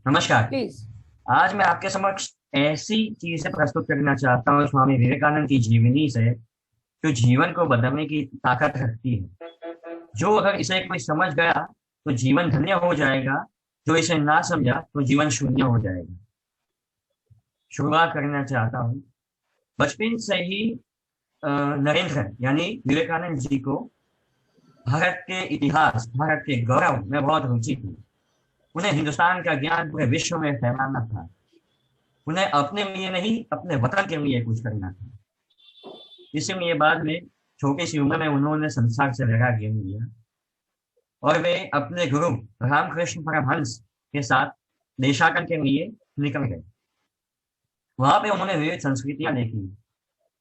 नमस्कार। प्लीज। आज मैं आपके समक्ष ऐसी चीजें प्रस्तुत करना चाहता हूँ स्वामी विवेकानंद की जीवनी से, जो जीवन को बदलने की ताकत रखती है। जो अगर इसे कोई समझ गया तो जीवन धन्य हो जाएगा। जो इसे ना समझा तो जीवन शून्य हो जाएगा। शुरुआत करना चाहता हूँ। बचपन से ही नरेंद्र यानी विवेकानंद जी को भारत के इतिहास, भारत के गौरव में बहुत रुचि थी। उन्हें हिंदुस्तान का ज्ञान पूरे विश्व में फैलाना था। उन्हें अपने लिए नहीं, अपने वतन के लिए कुछ करना था। इसीलिए बाद में छोटी सी उम्र में उन्होंने संसार से वैराग्य लिया और वे अपने गुरु रामकृष्ण परमहंस के साथ देशाटन के लिए निकल गए। वहां पे उन्होंने विविध संस्कृतियां देखी,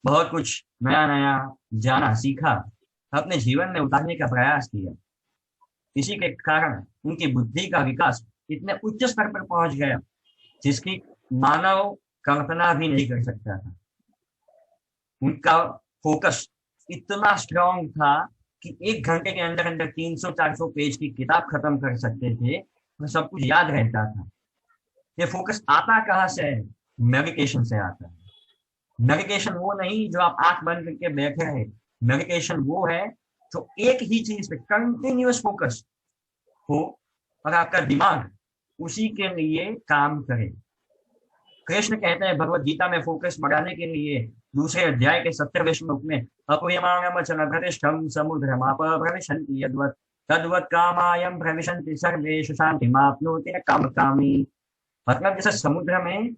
बहुत कुछ नया नया जाना, सीखा, अपने जीवन में उतारने का प्रयास किया। इसी के कारण उनकी बुद्धि का विकास इतने उच्च स्तर पर पहुंच गया जिसकी मानव कल्पना भी नहीं कर सकता था। उनका फोकस इतना स्ट्रांग था कि 1 घंटे के अंदर अंदर 300-400 पेज की किताब खत्म कर सकते थे और सब कुछ याद रहता था। ये फोकस आता कहाँ से है? मेडिटेशन से आता है। मेडिटेशन वो नहीं जो आप आंख बंद करके बैठे हैं। मेडिटेशन वो है जो एक ही चीज पे कंटिन्यूअस फोकस हो और आपका दिमाग उसी के लिए काम करे। कृष्ण कहते हैं भगवत गीता में फोकस बढ़ाने के लिए दूसरे अध्याय के 70वें श्लोक में, अपूयमानमचल प्रतिष्ठम समुद्रमाप भविष्यन्ति यद्वत् तद्वत् कामायम भविष्यन्ति सर्वेषु शान्तिमाप्नोति न कामकामी। मतलब जैसे समुद्र में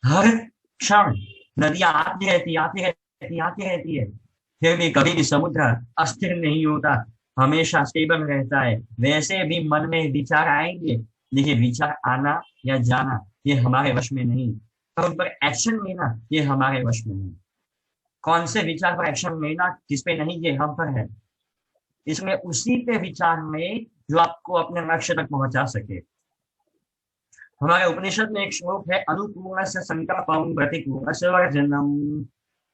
हर क्षण नदियां आती रहती है, फिर भी कभी भी समुद्र अस्थिर नहीं होता, हमेशा स्टेबल रहता है। वैसे भी मन में विचार आएंगे, लेकिन विचार आना या जाना ये हमारे वश में नहीं, और उन पर एक्शन लेना ये हमारे वश में नहीं। कौन से विचार पर एक्शन लेना, किस पे नहीं, ये हम पर है। इसमें उसी पे विचार में जो आपको अपने लक्ष्य तक पहुंचा सके। हमारे उपनिषद में एक श्लोक है, अनुपूर्ण से संकल्पम प्रतिकूल से वर्जनम।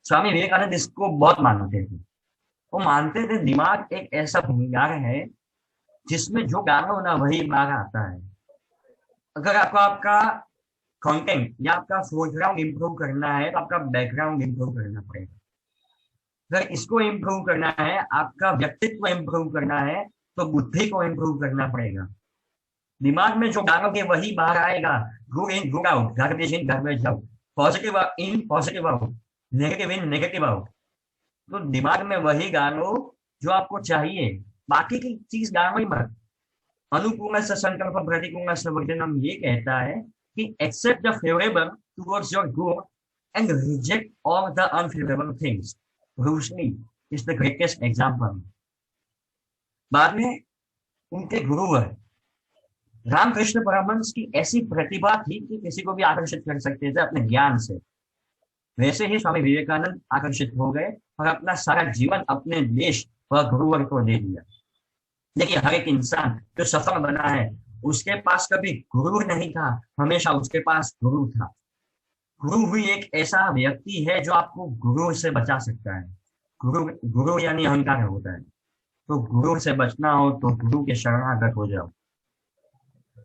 स्वामी विवेकानंद इसको बहुत मानते थे। वो मानते थे दिमाग एक ऐसा भंडार है जिसमें जो डालो ना वही बाहर आता है। अगर आपको आपका कंटेंट या आपका फोरग्राउंड इंप्रूव करना है तो आपका बैकग्राउंड इंप्रूव करना पड़ेगा। अगर इसको इम्प्रूव करना है, आपका व्यक्तित्व इम्प्रूव करना है, तो बुद्धि को इम्प्रूव करना पड़ेगा। दिमाग में जो डालोगे वही बाहर आएगा। Good in good out, garbage in garbage out, positive in positive out, negative in negative out. तो दिमाग में वही डालो जो आपको चाहिए, बाकी की चीज डालो ही मत। अनुकूल से संकल्प प्रतिकूल से वर्जनम ये कहता है कि accept the favourable towards your goal and reject all the unfavourable things. Russell is the greatest example. बाद में उनके गुरु है रामकृष्ण परमहंस की ऐसी प्रतिभा थी कि किसी को भी आकर्षित कर सकते थे अपने ज्ञान से। वैसे ही स्वामी विवेकानंद आकर्षित हो गए और अपना सारा जीवन अपने देश व गुरुवर को दे दिया। देखिए, हर एक इंसान जो सफल बना है उसके पास कभी गुरु नहीं था, हमेशा उसके पास गुरु था। गुरु भी एक ऐसा व्यक्ति है जो आपको गुरु से बचा सकता है। गुरु गुरु यानी अहंकार होता है। तो गुरु से बचना हो तो गुरु के शरणागत हो जाओ।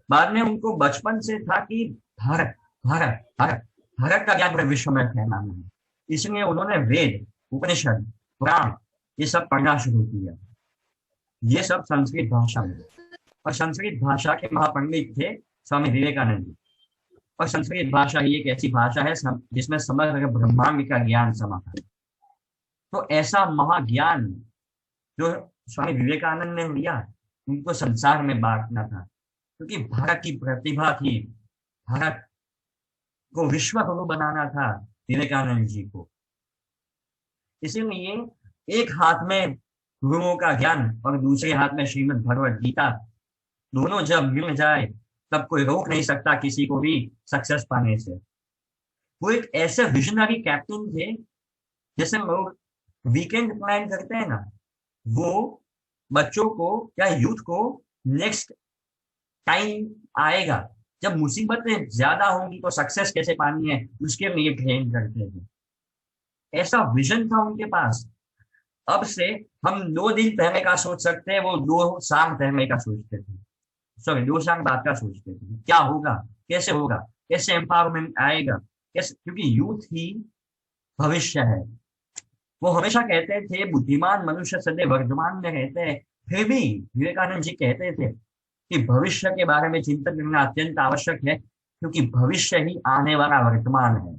बाद में उनको बचपन से था कि भारत भारत भारत भारत का ज्ञान पूरे विश्व में फैलाना है। इसलिए उन्होंने वेद, उपनिषद, पुराण ये सब पढ़ना शुरू किया। ये सब संस्कृत भाषा में, और संस्कृत भाषा के महापंडित थे स्वामी विवेकानंद जी। और संस्कृत भाषा ही एक ऐसी भाषा है जिसमें समग्र ब्रह्मांड का ज्ञान समाता है। तो ऐसा महाज्ञान जो स्वामी विवेकानंद ने लिया, उनको संसार में बांटना था, क्योंकि भारत की प्रतिभा थी। भारत को विश्व गुरु बनाना था विवेकानंद जी को। इसीलिए एक हाथ में गुरुओं का ज्ञान और दूसरे हाथ में श्रीमद् भगवत गीता, दोनों जब मिल जाए तब कोई रोक नहीं सकता किसी को भी सक्सेस पाने से। वो एक ऐसे विजनरी कैप्टन थे, जैसे लोग वीकेंड प्लान करते हैं ना, वो बच्चों को या यूथ को नेक्स्ट टाइम आएगा जब मुसीबतें ज्यादा होंगी तो सक्सेस कैसे पानी है उसके लिए ट्रेन करते थे। ऐसा विजन था उनके पास। अब से हम 2 दिन पहले का सोच सकते हैं, वो 2 साल पहले का सोचते थे। सॉरी, 2 साल बाद का सोचते थे क्या होगा, कैसे होगा, कैसे एम्पावरमेंट आएगा, कैसे, क्योंकि यूथ ही भविष्य है। वो हमेशा कहते थे बुद्धिमान मनुष्य सदैव वर्तमान में रहते हैं, फिर भी विवेकानंद जी कहते थे कि भविष्य के बारे में चिंतन करना अत्यंत आवश्यक है, क्योंकि भविष्य ही आने वाला वर्तमान है।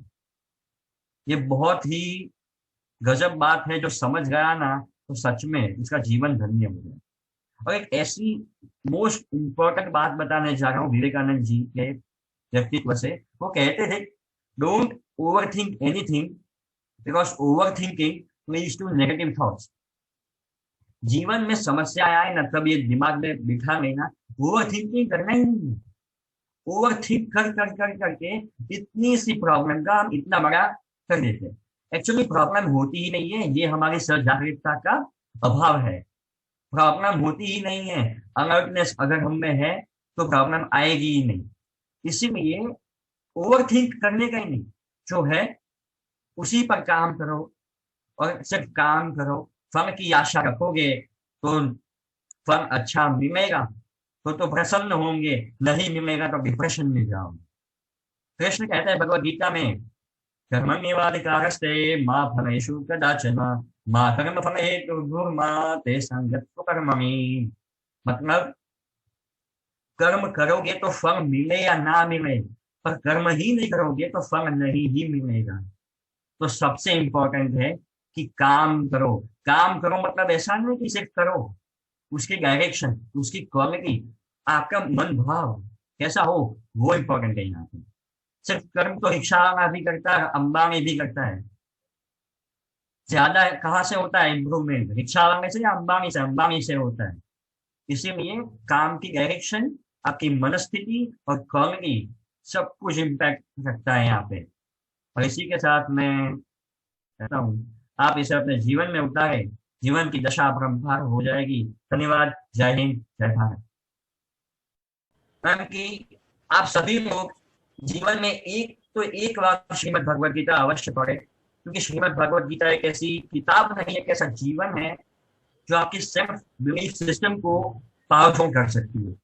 ये बहुत ही गजब बात है, जो समझ गया ना तो सच में उसका जीवन धन्य हो गया। और एक ऐसी मोस्ट इम्पोर्टेंट बात बताने जा रहा हूँ विवेकानंद जी के व्यक्तित्व से। वो कहते थे, don't over think anything, because over thinking leads to negative thoughts. जीवन में समस्या आए ना, तब ये दिमाग में बिठा लेना, ओवर थिंकिंग करना ही नहीं। ओवर थिंक कर कर कर करके इतनी सी प्रॉब्लम का हम इतना बड़ा कर देते हैं। एक्चुअली प्रॉब्लम होती ही नहीं है, ये हमारी सजागरूकता का अभाव है। प्रॉब्लम होती ही नहीं है, अलर्टनेस अगर हम में है तो प्रॉब्लम आएगी ही नहीं। इसीलिए ओवर थिंक करने का ही नहीं, जो है उसी पर काम करो, और सिर्फ काम करो। फल की आशा रखोगे तो फल अच्छा मिलेगा तो प्रसन्न होंगे, नहीं मिलेगा तो डिप्रेशन में जाओगे। कृष्ण कहते हैं भगवद गीता में, कर्मण्येवाधिकारस्ते मा फलेषु कदाचन मा कर्मफलहेतुर्भुर्मा ते संगत्वा कर्मणि। मतलब कर्म करोगे तो फल मिले या ना मिले, पर कर्म ही नहीं करोगे तो फल नहीं ही मिलेगा। तो सबसे इंपॉर्टेंट है कि काम करो। काम करो मतलब ऐसा नहीं कि सिर्फ करो, उसकी डायरेक्शन, उसकी क्वालिटी, आपका मन भाव कैसा हो, वो इंपॉर्टेंट है यहाँ पे। सिर्फ कर्म तो रिक्शा वाला भी करता है, अंबानी भी करता है। ज्यादा कहाँ से होता है इम्प्रूवमेंट, रिक्शा वाले से या अंबानी से? अंबानी से होता है। इसीलिए काम की डायरेक्शन, आपकी मनस्थिति और क्वालिटी सब कुछ इम्पैक्ट रखता है यहाँ पे। और इसी के साथ मैं कहता हूँ, आप इसे अपने जीवन में उतारे, जीवन की दशा अपरंपार हो जाएगी। धन्यवाद। जय हिंद, जय भारत। कि आप सभी लोग जीवन में एक बार श्रीमद् भगवद गीता अवश्य पढ़े, क्योंकि श्रीमद् भगवद गीता एक ऐसी किताब नहीं, एक ऐसा जीवन है जो आपकी सेल्फ बिलीफ सिस्टम को पावरफुल कर सकती है।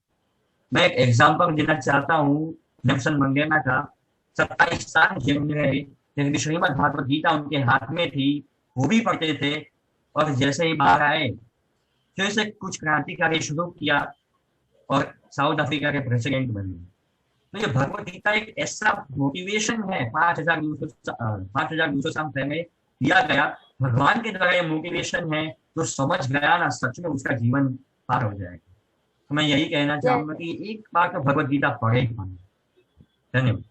मैं एक एग्जांपल देना चाहता हूँ नेल्सन मंडेला का। 27 साल जेल में रहे, लेकिन श्रीमद् भागवत गीता उनके हाथ में थी, वो भी पढ़ते थे, और जैसे ही बाहर आए फिर से कुछ क्रांतिकारी शुरू किया और साउथ अफ्रीका के प्रेसिडेंट बने। तो ये भगवत गीता एक ऐसा मोटिवेशन है, 5200 साल पहले दिया गया भगवान के द्वारा, ये मोटिवेशन है। जो समझ गया ना, सच में उसका जीवन पार हो जाएगा। तो मैं यही कहना चाहूंगा कि एक बार तो भगवत गीता पढ़े। धन्यवाद।